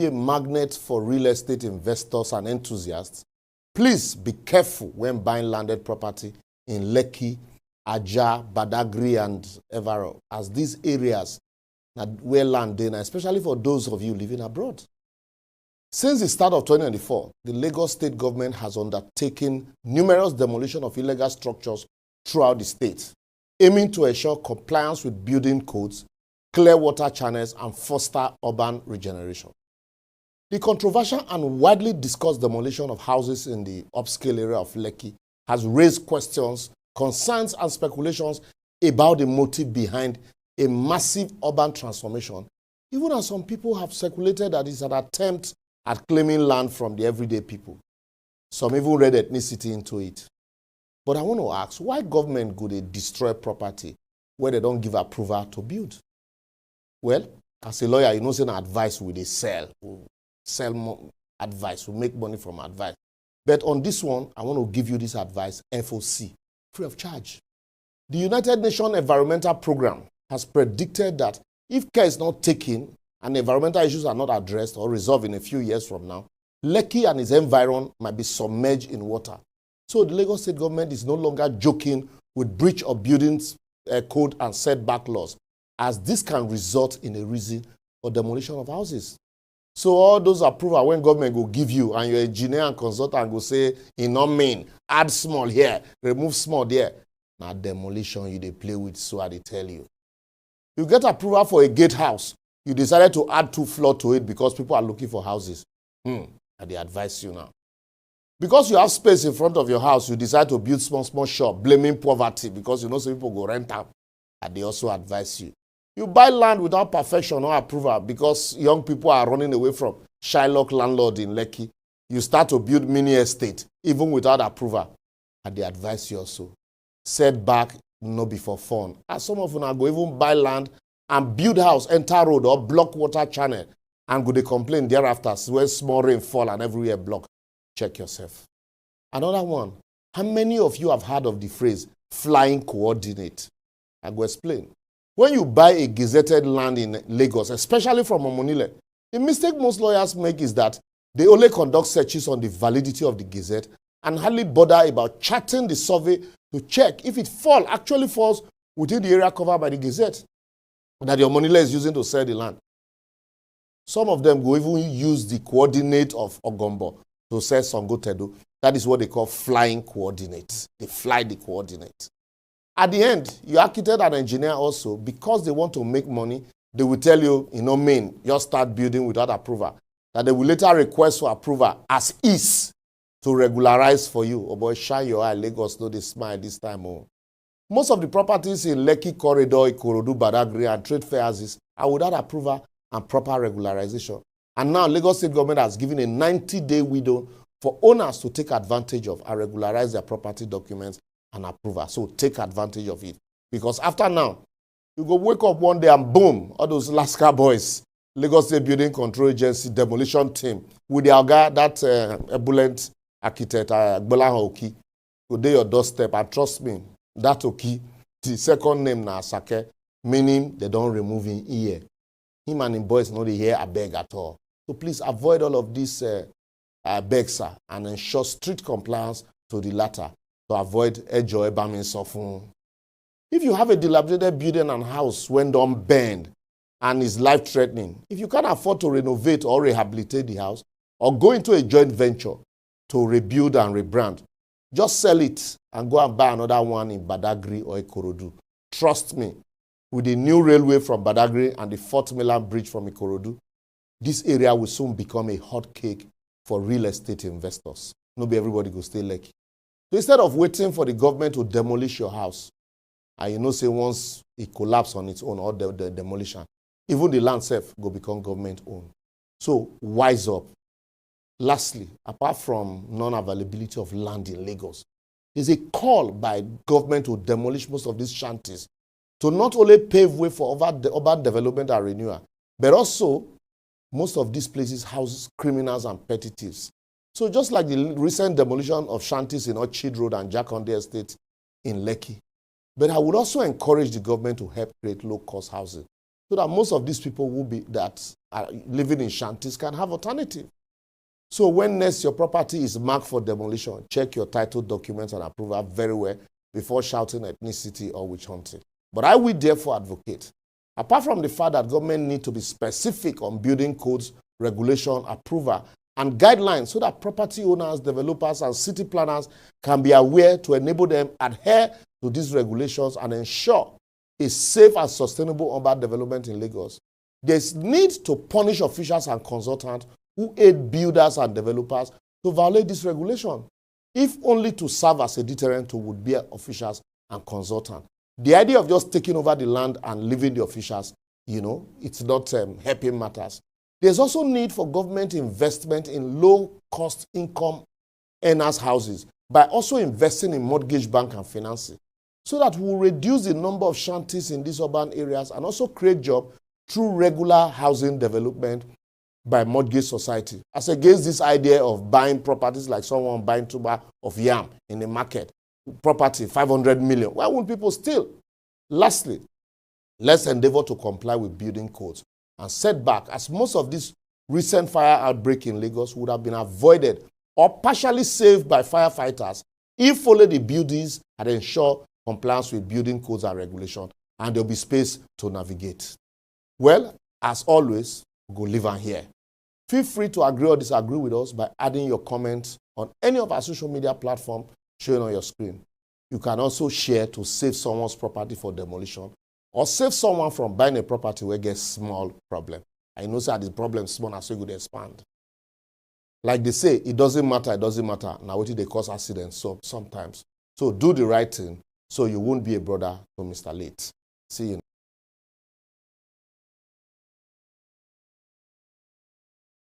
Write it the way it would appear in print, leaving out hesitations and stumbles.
a magnet for real estate investors and enthusiasts, please be careful when buying landed property in Lekki, Ajah, Badagry, and Evaro, as these areas are where land is, especially for those of you living abroad. Since the start of 2024, the Lagos state government has undertaken numerous demolition of illegal structures throughout the state, aiming to ensure compliance with building codes, clear water channels, and foster urban regeneration. The controversial and widely discussed demolition of houses in the upscale area of Lekki has raised questions, concerns, and speculations about the motive behind a massive urban transformation, even as some people have speculated that it's an attempt at claiming land from the everyday people. Some even read ethnicity into it. But I want to ask, why government go they destroy property where they don't give approval to build? Well, as a lawyer, you know, saying advice will they sell more advice, we make money from advice. But on this one, I want to give you this advice, FOC, free of charge. The United Nations Environmental Program has predicted that if care is not taken and environmental issues are not addressed or resolved in a few years from now, Lekki and its environ might be submerged in water. So the Lagos state government is no longer joking with breach of buildings code and setback laws, as this can result in a reason for demolition of houses. So all those approval when government will give you and your engineer and consultant will say, in no mean, add small here, remove small there. Now demolition you they play with, so they tell you. You get approval for a gatehouse, you decided to add 2 floors to it because people are looking for houses. And they advise you now. Because you have space in front of your house, you decide to build small shop, blaming poverty because you know some people go rent out. And they also advise you. You buy land without perfection or approval because young people are running away from Shylock landlord in Lekki. You start to build mini estate, even without approval. And they advise you also. Setback, no be for fun. As some of you now go even buy land and build house, enter road or block water channel. And go they complain thereafter when small rain fall and everywhere block. Check yourself. Another one. How many of you have heard of the phrase flying coordinate? I go explain. When you buy a gazetted land in Lagos, especially from Omonile, the mistake most lawyers make is that they only conduct searches on the validity of the gazette and hardly bother about charting the survey to check if it actually falls within the area covered by the gazette that the Omonile is using to sell the land. Some of them go even use the coordinate of Ogombo to sell Songo Tedo. That is what they call flying coordinates. They fly the coordinate. At the end, your architect and engineer also, because they want to make money, they will tell you, just start building without approval. That they will later request for approval as is to regularize for you. Oh boy, shine your eye, Lagos, no, they smile this time. Oh. Most of the properties in Lekki Corridor, Ikorodu, Badagry, and trade fair houses are without approval and proper regularization. And now Lagos state government has given a 90-day window for owners to take advantage of and regularize their property documents and approval. So take advantage of it. Because after now, you go wake up one day and boom, all those Laska boys, Lagos State Building Control Agency demolition team, with their guy, that ebullient architect, Gbola Oki, go dey your doorstep. And trust me, that Oki, the second name na Asake, meaning they don't remove him ear. Him and him boys know they hear a beg at all. So please avoid all of this begs and ensure strict compliance to the latter, to avoid ejo ebamin sofun. If you have a dilapidated building and house when done burned and is life-threatening, if you can't afford to renovate or rehabilitate the house or go into a joint venture to rebuild and rebrand, just sell it and go and buy another one in Badagry or Ikorodu. Trust me, with the new railway from Badagry and the 4th mainland bridge from Ikorodu, this area will soon become a hot cake for real estate investors. Not everybody go stay lucky. So instead of waiting for the government to demolish your house, and say once it collapses on its own or the demolition, even the land itself will become government owned. So wise up. Lastly, apart from non-availability of land in Lagos, there's a call by government to demolish most of these shanties to not only pave way for urban development and renewal, but also most of these places house criminals and petty thieves. So just like the recent demolition of shanties in Orchid Road and Jakonde Estate in Lekki, but I would also encourage the government to help create low-cost housing so that most of these people that are living in shanties can have alternative. So when next your property is marked for demolition, check your title documents and approval very well before shouting ethnicity or witch hunting. But I will therefore advocate, apart from the fact that government need to be specific on building codes, regulation, approval, and guidelines so that property owners, developers, and city planners can be aware to enable them adhere to these regulations and ensure a safe and sustainable urban development in Lagos. There's need to punish officials and consultants who aid builders and developers to violate this regulation, if only to serve as a deterrent to would-be officials and consultants. The idea of just taking over the land and leaving the officials, it's not helping matters. There's also need for government investment in low-cost income earners' houses by also investing in mortgage bank and financing, so that we'll reduce the number of shanties in these urban areas and also create jobs through regular housing development by mortgage society, as against this idea of buying properties like someone buying tuber of yam in the market, property 500 million. Why won't people steal? Lastly, let's endeavor to comply with building codes and set back, as most of this recent fire outbreak in Lagos would have been avoided or partially saved by firefighters if only the buildings had ensured compliance with building codes and regulations, and there'll be space to navigate. Well, as always, go live and hear. Feel free to agree or disagree with us by adding your comments on any of our social media platforms showing on your screen. You can also share to save someone's property for demolition or save someone from buying a property where gets small problem. I know that the problem small as we could expand. Like they say, it doesn't matter. Now what they cause accidents sometimes. So do the right thing so you won't be a brother to Mr. Late. See you.